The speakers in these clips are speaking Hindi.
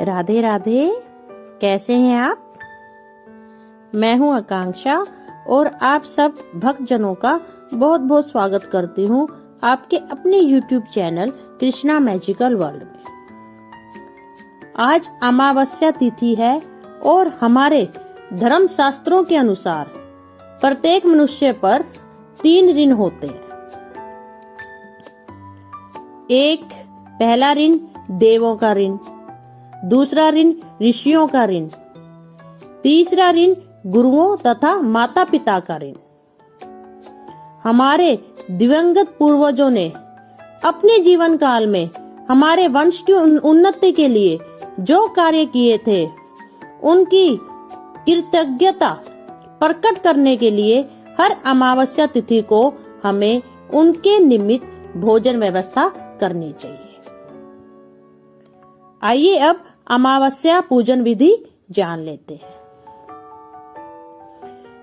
राधे राधे। कैसे हैं आप? मैं हूं आकांक्षा और आप सब भक्तजनों का बहुत बहुत स्वागत करती हूं आपके अपने YouTube channel Krishna magical world में। आज अमावस्या तिथि है और हमारे धर्म शास्त्रों के अनुसार प्रत्येक मनुष्य पर 3 ऋण होते हैं। पहला ऋण देवों का ऋण, दूसरा ऋण ऋषियों का ऋण, तीसरा ऋण गुरुओं तथा माता पिता का ऋण। हमारे दिवंगत पूर्वजों ने अपने जीवन काल में हमारे वंश की उन्नति के लिए जो कार्य किए थे, उनकी कृतज्ञता प्रकट करने के लिए हर अमावस्या तिथि को हमें उनके निमित्त भोजन व्यवस्था करनी चाहिए। आइए अब अमावस्या पूजन विधि जान लेते हैं।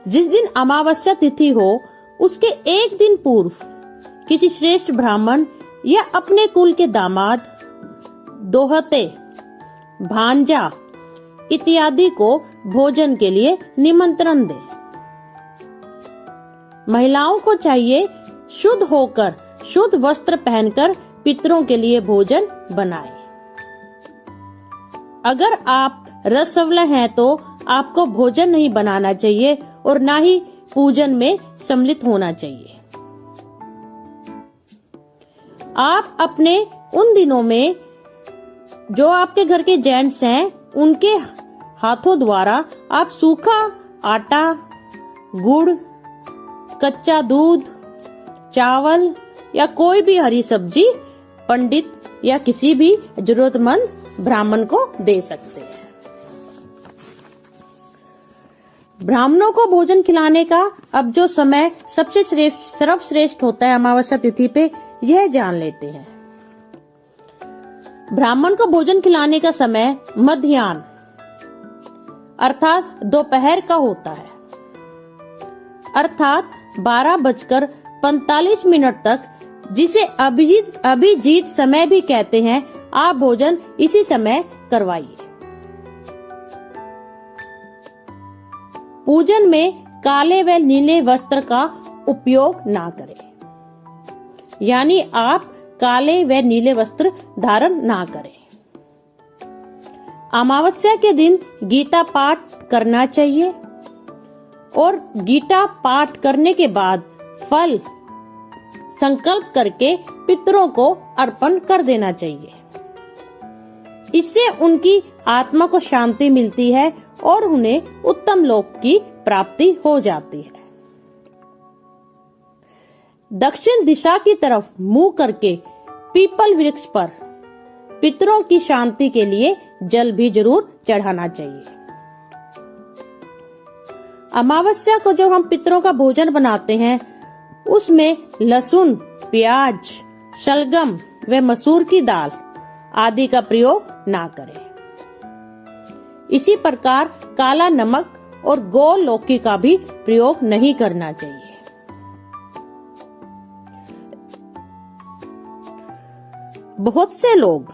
जिस दिन अमावस्या तिथि हो उसके एक दिन पूर्व किसी श्रेष्ठ ब्राह्मण या अपने कुल के दामाद, दोहते, भांजा इत्यादि को भोजन के लिए निमंत्रण दें। महिलाओं को चाहिए शुद्ध होकर शुद्ध वस्त्र पहनकर पितरों के लिए भोजन बनाएं। अगर आप रसवला हैं तो आपको भोजन नहीं बनाना चाहिए और ना ही पूजन में सम्मिलित होना चाहिए। आप अपने उन दिनों में जो आपके घर के जेंट्स हैं, उनके हाथों द्वारा आप सूखा आटा, गुड़, कच्चा दूध, चावल या कोई भी हरी सब्जी पंडित या किसी भी जरूरतमंद ब्राह्मण को दे सकते हैं। ब्राह्मणों को भोजन खिलाने का अब जो समय सबसे सर्वश्रेष्ठ होता है अमावस्या तिथि पे, यह जान लेते हैं। ब्राह्मण को भोजन खिलाने का समय मध्याह्न अर्थात दोपहर का होता है, अर्थात 12:45 तक, जिसे अभिजीत समय भी कहते हैं। आप भोजन इसी समय करवाइए। पूजन में काले व नीले वस्त्र का उपयोग ना करें, यानी आप काले व नीले वस्त्र धारण ना करें। अमावस्या के दिन गीता पाठ करना चाहिए और गीता पाठ करने के बाद फल संकल्प करके पितरों को अर्पण कर देना चाहिए। इससे उनकी आत्मा को शांति मिलती है और उन्हें उत्तम लोक की प्राप्ति हो जाती है। दक्षिण दिशा की तरफ मुंह करके पीपल वृक्ष पर पितरों की शांति के लिए जल भी जरूर चढ़ाना चाहिए। अमावस्या को जब हम पितरों का भोजन बनाते हैं, उसमें लहसुन, प्याज, शलगम व मसूर की दाल आदि का प्रयोग ना करें। इसी प्रकार काला नमक और गोल लौकी का भी प्रयोग नहीं करना चाहिए। बहुत से लोग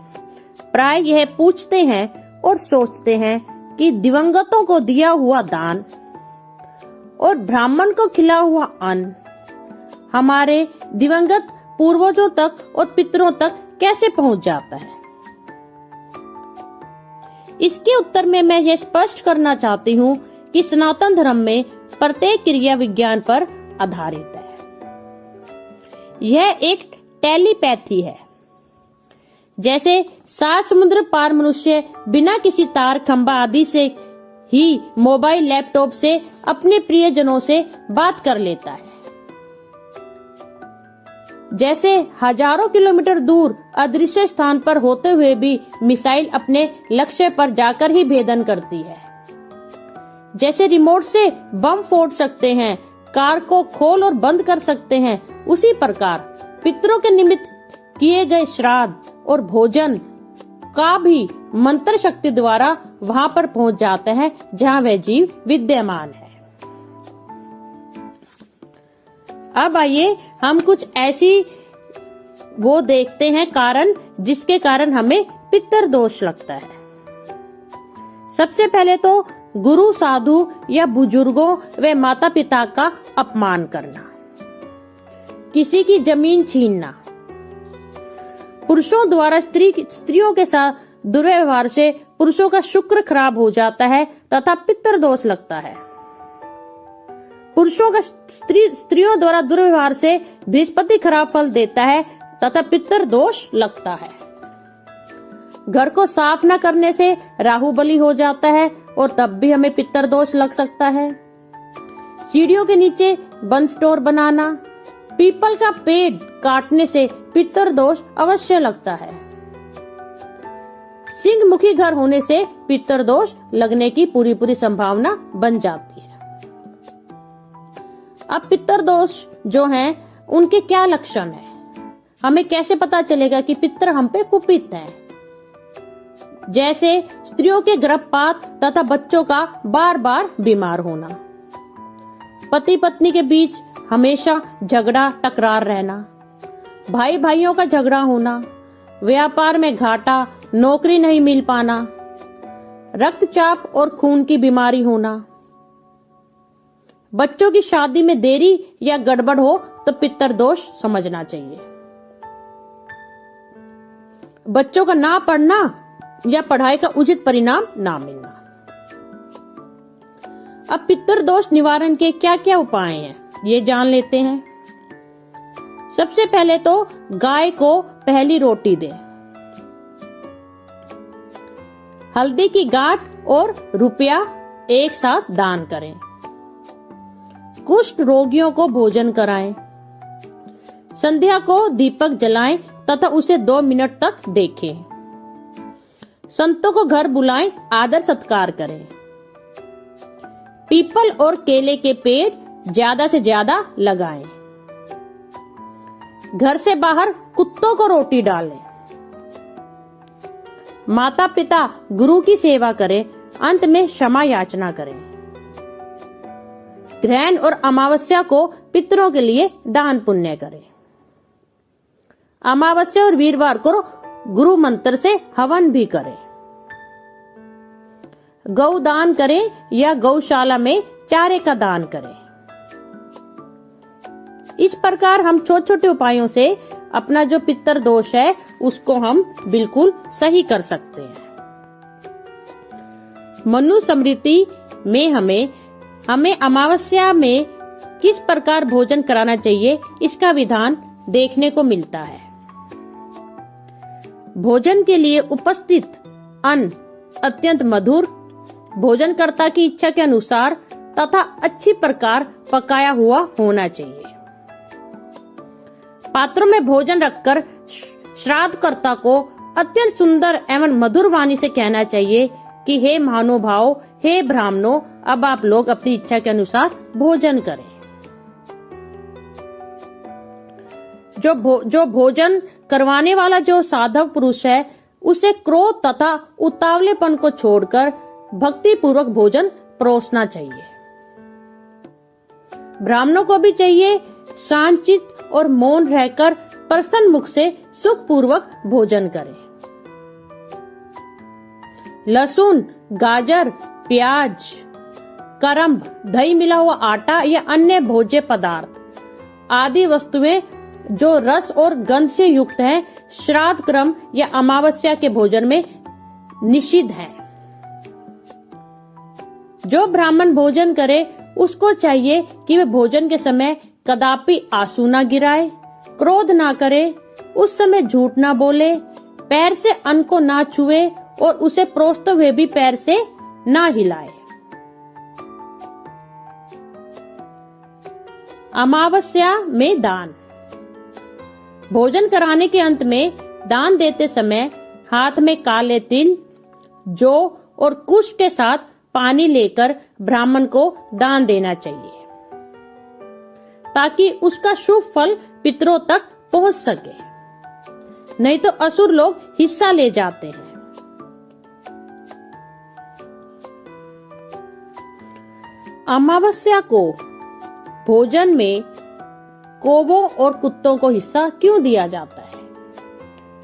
प्राय यह पूछते हैं और सोचते हैं कि दिवंगतों को दिया हुआ दान और ब्राह्मण को खिला हुआ अन्न हमारे दिवंगत पूर्वजों तक और पितरों तक कैसे पहुंच जाता है। इसके उत्तर में मैं ये स्पष्ट करना चाहती हूँ कि सनातन धर्म में प्रत्येक क्रिया विज्ञान पर आधारित है। यह एक टेलीपैथी है। जैसे 7 समुद्र पार मनुष्य बिना किसी तार, खंबा आदि से ही मोबाइल, लैपटॉप से अपने प्रियजनों से बात कर लेता है। जैसे हजारों किलोमीटर दूर अदृश्य स्थान पर होते हुए भी मिसाइल अपने लक्ष्य पर जाकर ही भेदन करती है। जैसे रिमोट से बम फोड़ सकते हैं, कार को खोल और बंद कर सकते हैं, उसी प्रकार पितरों के निमित्त किए गए श्राद्ध और भोजन का भी मंत्र शक्ति द्वारा वहां पर पहुंच जाता है जहां वह जीव विद्यमान है। अब आइए हम कुछ ऐसी वो देखते हैं कारण जिसके कारण हमें पितर दोष लगता है। सबसे पहले तो गुरु, साधु या बुजुर्गों व माता पिता का अपमान करना, किसी की जमीन छीनना, पुरुषों द्वारा स्त्रियों के साथ दुर्व्यवहार से पुरुषों का शुक्र खराब हो जाता है तथा पितृ दोष लगता है। पुरुषों का स्त्रियों द्वारा दुर्व्यवहार से बृहस्पति खराब फल देता है तथा पितृ दोष लगता है। घर को साफ न करने से राहु बली हो जाता है और तब भी हमें पितृ दोष लग सकता है। सीढ़ियों के नीचे बंद स्टोर बनाना, पीपल का पेड़ काटने से पितृ दोष अवश्य लगता है। सिंह मुखी घर होने से पितृ दोष लगने की पूरी संभावना बन जाती है। अब पितृ दोष जो हैं, उनके क्या लक्षण हैं? हमें कैसे पता चलेगा कि पितृ हम पे कुपित हैं? जैसे स्त्रियों के गर्भपात तथा बच्चों का बार बार बीमार होना, पति पत्नी के बीच हमेशा झगड़ा टकरार रहना, भाई भाइयों का झगड़ा होना, व्यापार में घाटा, नौकरी नहीं मिल पाना, रक्तचाप और खून की बीमारी होना, बच्चों की शादी में देरी या गड़बड़ हो तो पितृ दोष समझना चाहिए। बच्चों का ना पढ़ना या पढ़ाई का उचित परिणाम ना मिलना। अब पितृ दोष निवारण के क्या क्या उपाय हैं, ये जान लेते हैं। सबसे पहले तो गाय को पहली रोटी दें, हल्दी की गांठ और रुपया एक साथ दान करें, कुष्ठ रोगियों को भोजन कराएं, संध्या को दीपक जलाएं तथा उसे 2 मिनट तक देखें, संतों को घर बुलाएं, आदर सत्कार करें, पीपल और केले के पेड़ ज्यादा से ज्यादा लगाएं, घर से बाहर कुत्तों को रोटी डालें, माता पिता गुरु की सेवा करें, अंत में क्षमा याचना करें। ग्रहण और अमावस्या को पितरों के लिए दान पुण्य करें। अमावस्या और वीरवार को गुरु मंत्र से हवन भी करें। गौ दान करें या गौशाला में चारे का दान करें। इस प्रकार हम छोटे छोटे उपायों से अपना जो पितृ दोष है उसको हम बिल्कुल सही कर सकते हैं। मनुस्मृति में हमें अमावस्या में किस प्रकार भोजन कराना चाहिए इसका विधान देखने को मिलता है। भोजन के लिए उपस्थित अन्न अत्यंत मधुर, भोजनकर्ता की इच्छा के अनुसार तथा अच्छी प्रकार पकाया हुआ होना चाहिए। पात्रों में भोजन रखकर श्राद्धकर्ता को अत्यंत सुंदर एवं मधुर वाणी से कहना चाहिए कि हे महानुभाव, हे ब्राह्मणों, अब आप लोग अपनी इच्छा के अनुसार भोजन करें। जो भोजन करवाने वाला जो साधव पुरुष है उसे क्रोध तथा उतावलेपन को छोड़कर भक्ति पूर्वक भोजन परोसना चाहिए। ब्राह्मणों को भी चाहिए शांतचित्त और मौन रहकर प्रसन्न मुख से सुख पूर्वक भोजन करें। लहसुन, गाजर, प्याज, करम्ब, दही मिला हुआ आटा या अन्य भोज्य पदार्थ आदि वस्तुएं जो रस और गंध से युक्त हैं, श्राद्ध क्रम या अमावस्या के भोजन में निषिद्ध हैं। जो ब्राह्मण भोजन करे उसको चाहिए कि वह भोजन के समय कदापि आंसू ना गिराए, क्रोध ना करे, उस समय झूठ ना बोले, पैर से अन्न को ना छुए और उसे परोसते हुए भी पैर से ना हिलाए। अमावस्या में दान। भोजन कराने के अंत में दान देते समय हाथ में काले तिल, जौ और कुश के साथ पानी लेकर ब्राह्मण को दान देना चाहिए ताकि उसका शुभ फल पितरों तक पहुंच सके, नहीं तो असुर लोग हिस्सा ले जाते हैं। अमावस्या को भोजन में कौवों और कुत्तों को हिस्सा क्यों दिया जाता है?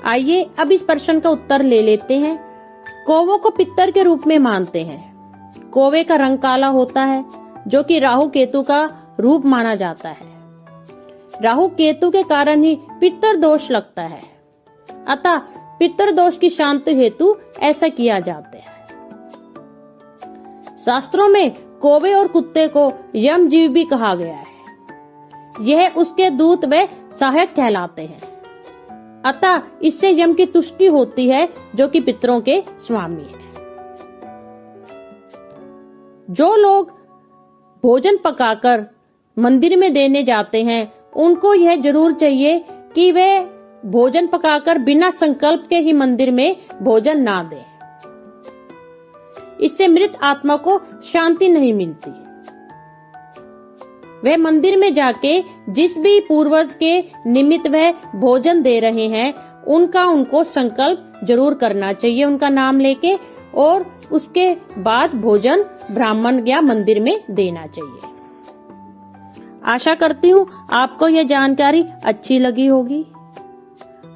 आइए अब इस प्रश्न का उत्तर ले लेते हैं। कौवों को पितर के रूप में मानते हैं। कौवे का रंग काला होता है, जो कि राहु केतु का रूप माना जाता है। राहु केतु के कारण ही पितर दोष लगता है, अतः पितर दोष की शांति हेतु ऐसा किया जाता है। शास्त्रों में कौवे और कुत्ते को यम जीव भी कहा गया है। यह उसके दूत व सहायक कहलाते हैं, अतः इससे यम की तुष्टि होती है, जो कि पितरों के स्वामी है। जो लोग भोजन पकाकर मंदिर में देने जाते हैं, उनको यह जरूर चाहिए कि वे भोजन पकाकर बिना संकल्प के ही मंदिर में भोजन ना दें। इससे मृत आत्मा को शांति नहीं मिलती। वे मंदिर में जाके जिस भी पूर्वज के निमित्त वह भोजन दे रहे हैं, उनको संकल्प जरूर करना चाहिए, उनका नाम लेके, और उसके बाद भोजन ब्राह्मण या मंदिर में देना चाहिए। आशा करती हूँ आपको यह जानकारी अच्छी लगी होगी।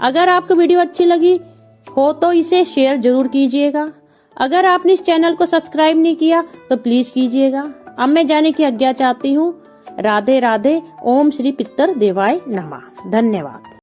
अगर आपको वीडियो अच्छी लगी हो तो इसे शेयर जरूर कीजिएगा। अगर आपने इस चैनल को सब्सक्राइब नहीं किया तो प्लीज कीजिएगा। अब मैं जाने की आज्ञा चाहती हूँ। राधे राधे। ओम श्री पितर देवाय नमः। धन्यवाद।